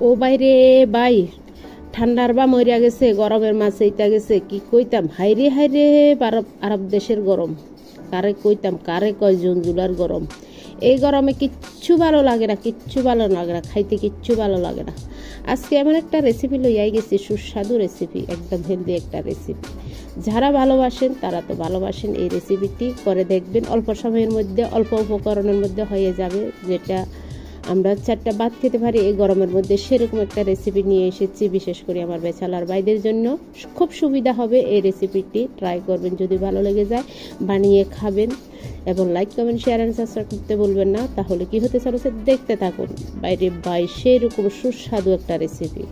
ও বাইরে বাই, ঠান্ডার বা মরিয়া গেছে, গরমের মাছ এইটা গেছে, কি কইতাম, হাইরে হাইরে আরব দেশের গরম, কারে কইতাম, কারে কয় জুন জুলাইয়ের গরম। এই গরমে কিচ্ছু ভালো লাগে না, কিচ্ছু ভালো লাগে না, খাইতে কিচ্ছু ভালো লাগে না। আজকে এমন একটা রেসিপি লইয়াই গেছি, সুস্বাদু রেসিপি, একদম হেলদি একটা রেসিপি। যারা ভালোবাসেন তারা তো ভালোবাসেন, এই রেসিপিটি করে দেখবেন। অল্প সময়ের মধ্যে, অল্প উপকরণের মধ্যে হয়ে যাবে, যেটা আমরা 4টা ভাত খেতে পারি এই গরমের মধ্যে, সেরকম একটা রেসিপি নিয়ে এসেছি। বিশেষ করে আমার বেচালার ভাইদের জন্য খুব সুবিধা হবে এই রেসিপিটি। ট্রাই করবেন, যদি ভালো লেগে যায় বানিয়ে খাবেন, এবং like comment share and subscribe করতে বলবেন না। তাহলে কি হতে চলেছে দেখতে থাকুন। বাইরে বাই সেরকম সুস্বাদু একটা রেসিপি।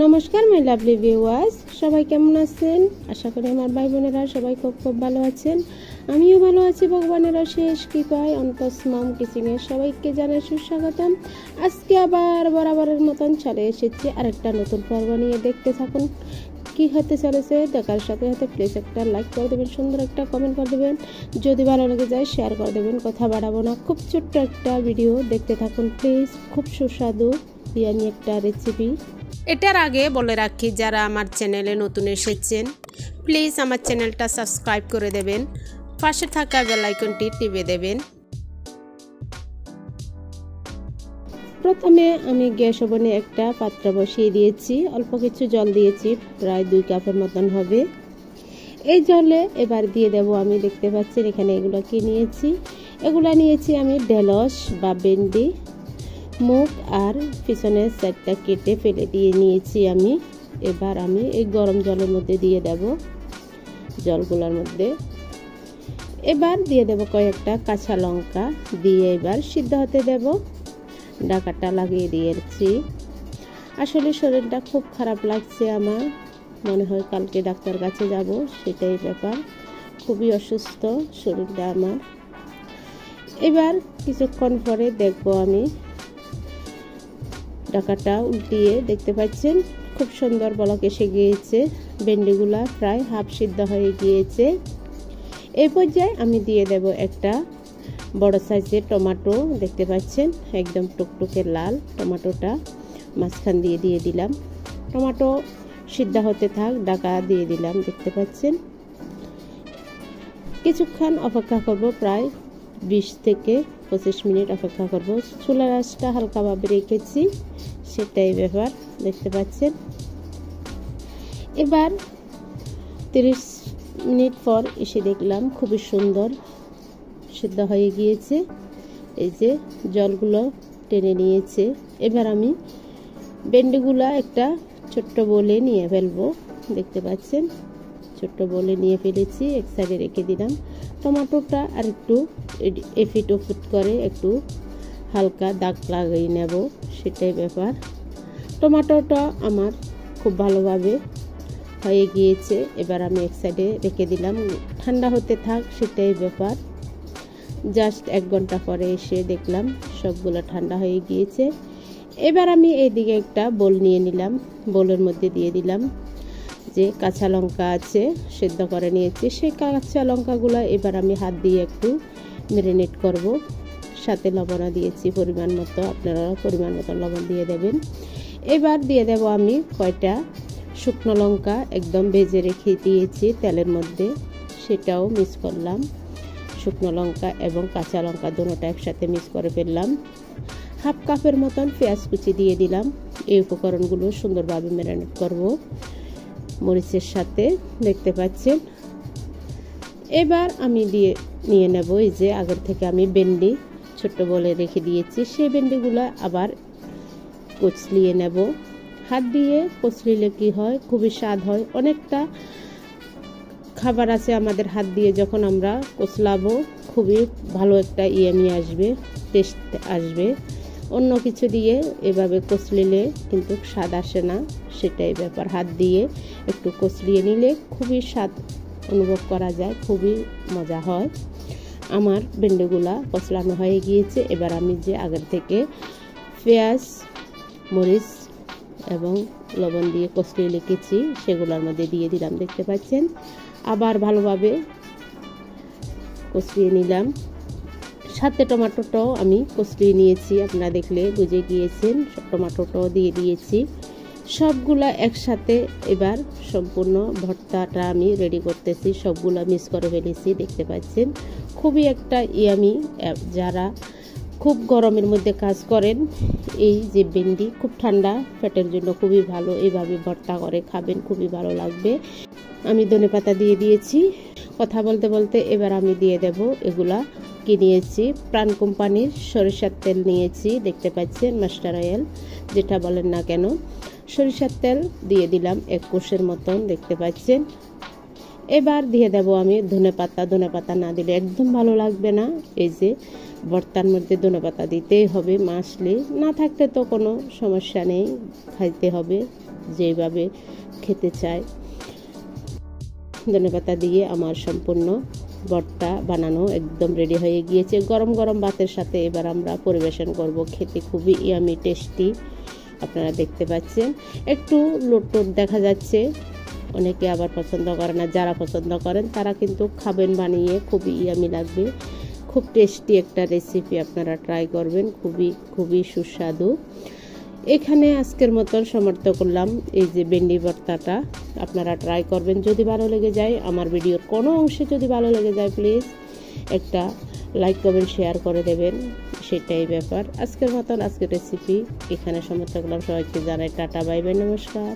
নমস্কার মাই লাভলি ভিউয়ার্স, সবাই কেমন আছেন? আশা করি আমার ভাই বোনেরা সবাই খুব খুব ভালো আছেন। আমিও ভালো আছি ভগবানের অশেষ কৃপায়। অন্তস মম কিচেনে সবাইকে জানাই সুস্বাগতম। আজকে আবার বরাবরের মতন চলে এসেছি আরেকটা নতুন পর্ব নিয়ে। দেখতে থাকুন কি হতে চলেছে। দেখার সাথে সাথে প্লিজ একটা লাইক করে দেবেন, সুন্দর একটা কমেন্ট করে দেবেন, যদি ভালো লেগে যায় শেয়ার করে দেবেন। কথা বাড়াবো না, খুব ছোট্ট একটা ভিডিও, দেখতে থাকুন প্লিজ। খুব সুস্বাদু বিরিয়ানি একটা রেসিপি। এটার আগে বলে রাখি, যারা আমার চ্যানেলে নতুন এসেছেন প্লিজ আমার চ্যানেলটা সাবস্ক্রাইব করে দেবেন, পাশে থাকা বেল আইকনটি টিপে দেবেন। প্রথমে আমি গ্যাস ওভেনে একটা পাত্র বসিয়ে দিয়েছি, অল্প কিছু জল দিয়েছি, প্রায় 2 কাপের মতন হবে। এই জলে এবার দিয়ে দেব আমি, দেখতে পাচ্ছেন এখানে এগুলো কি নিয়েছি, এগুলা নিয়েছি আমি ঢেঁড়স বা ভেন্ডি, মুখ আর পিছনের সাইডটা কেটে ফেলে দিয়ে নিয়েছি আমি। এবার আমি এই গরম জলের মধ্যে দিয়ে দেব, জলগুলোর মধ্যে এবার দিয়ে দেব কয়েকটা কাঁচা লঙ্কা, দিয়ে এবার সিদ্ধ হতে দেব। ঢাকাটা লাগিয়ে দিয়েছি। আসলে শরীরটা খুব খারাপ লাগছে আমার, মনে হয় কালকে ডাক্তার কাছে যাব, সেটাই ব্যাপার। খুবই অসুস্থ শরীরটা আমার। এবার কিছুক্ষণ পরে দেখব আমি, ঢাকাটা উল্টিয়ে দেখতে পাচ্ছেন খুব সুন্দর বলক এসে গিয়েছে, ভেন্ডিগুলা প্রায় হাফ সিদ্ধ হয়ে গিয়েছে। এই পর্যায়ে আমি দিয়ে দেব একটা বড় সাইজের টমেটো, দেখতে পাচ্ছেন একদম টুকটুকে লাল টমেটোটা মাঝখান দিয়ে দিয়ে দিলাম। টমেটো সিদ্ধ হতে থাক, ঢাকা দিয়ে দিলাম, দেখতে পাচ্ছেন। কিছুক্ষণ অপেক্ষা করব, প্রায় 20 থেকে 25 মিনিট অপেক্ষা করব। চুলার আঁচটা হালকাভাবে রেখেছি, সেটাই ব্যাপার, দেখতে পাচ্ছেন। এবার 30 মিনিট পর এসে দেখলাম খুবই সুন্দর সিদ্ধ হয়ে গিয়েছে। এই যে জলগুলো টেনে নিয়েছে। এবার আমি ভেন্ডিগুলা একটা ছোট্ট বলে নিয়ে ফেলবো, দেখতে পাচ্ছেন ছোট্ট বলে নিয়ে ফেলেছি, এক সাইডে রেখে দিলাম। টমেটোটা আর একটু এফিট ওফিট করে একটু হালকা দাগ লাগিয়ে নেব, সেটাই ব্যাপার। টমেটোটা আমার খুব ভালোভাবে হয়ে গিয়েছে। এবার আমি এক সাইডে রেখে দিলাম, ঠান্ডা হতে থাক, সেটাই ব্যাপার। জাস্ট 1 ঘন্টা পরে এসে দেখলাম সবগুলো ঠান্ডা হয়ে গিয়েছে। এবার আমি এইদিকে একটা বোল নিয়ে নিলাম, বোলের মধ্যে দিয়ে দিলাম যে কাঁচা লঙ্কা আছে সেদ্ধ করে নিয়েছি, সেই কাঁচা লঙ্কাগুলো এবার আমি হাত দিয়ে একটু ম্যারিনেট করব। সাথে লবণ দিয়েছি পরিমাণ মতো, আপনারা পরিমাণ মতো লবণ দিয়ে দেবেন। এবার দিয়ে দেব আমি কয়টা শুকনো লঙ্কা, একদম ভেজে রেখে দিয়েছি তেলের মধ্যে, সেটাও মিক্স করলাম। শুকনো লঙ্কা এবং কাঁচা লঙ্কা দুটোটা একসাথে মিক্স করে ফেললাম। হাফ কাপের মতন পেঁয়াজ কুচি দিয়ে দিলাম। এই উপকরণগুলো সুন্দরভাবে ম্যারিনেট করব মরিচের সাথে, দেখতে পাচ্ছেন। এবার আমি নিয়ে নেব এই যে আগের থেকে আমি ভেন্ডি ছোট্ট বলে রেখে দিয়েছি, সেই ভেন্ডিগুলো আবার কচলিয়ে নেব। হাত দিয়ে কচলিলে কি হয়, খুবই স্বাদ হয়। অনেকটা খাবার আছে আমাদের হাত দিয়ে যখন আমরা কচলাবো, খুবই ভালো একটা নিয়ে আসবে, টেস্ট আসবে। অন্য কিছু দিয়ে এভাবে কচলিলে কিন্তু স্বাদ আসে না, সেটাই ব্যাপার। হাত দিয়ে একটু কচলিয়ে নিলে খুবই স্বাদ অনুভব করা যায়, খুবই মজা হয়। আমার ভেন্ডিগুলা কচলানো হয়ে গিয়েছে। এবার আমি যে আগের থেকে পেঁয়াজ, মরিচ এবং লবণ দিয়ে কচলিয়ে রেখেছি সেগুলোর মধ্যে দিয়ে দিলাম, দেখতে পাচ্ছেন। আবার ভালোভাবে কচলিয়ে নিলাম। সাথে টমেটোটাও আমি কষলিয়ে নিয়েছি, আপনারা দেখলে বুঝে গিয়েছেন। টমেটোটাও দিয়ে দিয়েছি। সবগুলা একসাথে এবার সম্পূর্ণ ভর্তাটা আমি রেডি করতেছি। সবগুলা মিক্স করে ফেলেছি, দেখতে পাচ্ছেন। খুবই একটা ইয়ামি, যারা খুব গরমের মধ্যে কাজ করেন, এই যে ভেন্ডি খুব ঠান্ডা, পেটের জন্য খুবই ভালো। এইভাবে ভর্তা করে খাবেন, খুবই ভালো লাগবে। আমি ধনেপাতা দিয়ে দিয়েছি। কথা বলতে বলতে এবার আমি দিয়ে দেব এগুলা কি নিয়েছি, প্রাণ কোম্পানির সরিষার তেল নিয়েছি, দেখতে পাচ্ছেন, মাস্টার অয়েল যেটা বলেন না কেন। সরিষার তেল দিয়ে দিলাম 1 কোষের মতন, দেখতে পাচ্ছেন। এবার দিয়ে দেব আমি ধনেপাতা। ধনেপাতা না দিলে একদম ভালো লাগবে না। এই যে ভর্তার মধ্যে ধনেপাতা দিতেই হবে, মাসলে না থাকলে তো কোনো সমস্যা নেই, খাইতে হবে যেভাবে খেতে চায়। ধনেপাতা দিয়ে আমার সম্পূর্ণ ভর্তা বানানো একদম রেডি হয়ে গিয়েছে। গরম গরম ভাতের সাথে এবার আমরা পরিবেশন করব। খেতে খুবই ইয়ামি টেস্টি, আপনারা দেখতে পাচ্ছেন। একটু লোটটোট দেখা যাচ্ছে, অনেকে আবার পছন্দ করে না। যারা পছন্দ করেন তারা কিন্তু খাবেন বানিয়ে, খুবই ইয়ামি লাগবে। খুব টেস্টি একটা রেসিপি, আপনারা ট্রাই করবেন, খুবই খুবই সুস্বাদু। এখানে আজকের মতন সমাপ্ত করলাম এই যে ভেন্ডি ভর্তাটা। আপনারা ট্রাই করবেন, যদি ভালো লেগে যায়, আমার ভিডিওর কোনো অংশে যদি ভালো লেগে যায়, প্লিজ একটা লাইক কমেন্ট শেয়ার করে দেবেন, সেটাই ব্যাপার। আজকের মতন আজকের রেসিপি এখানে সমাপ্ত করলাম। সবাইকে জানাই টাটা, বাই বাই, নমস্কার।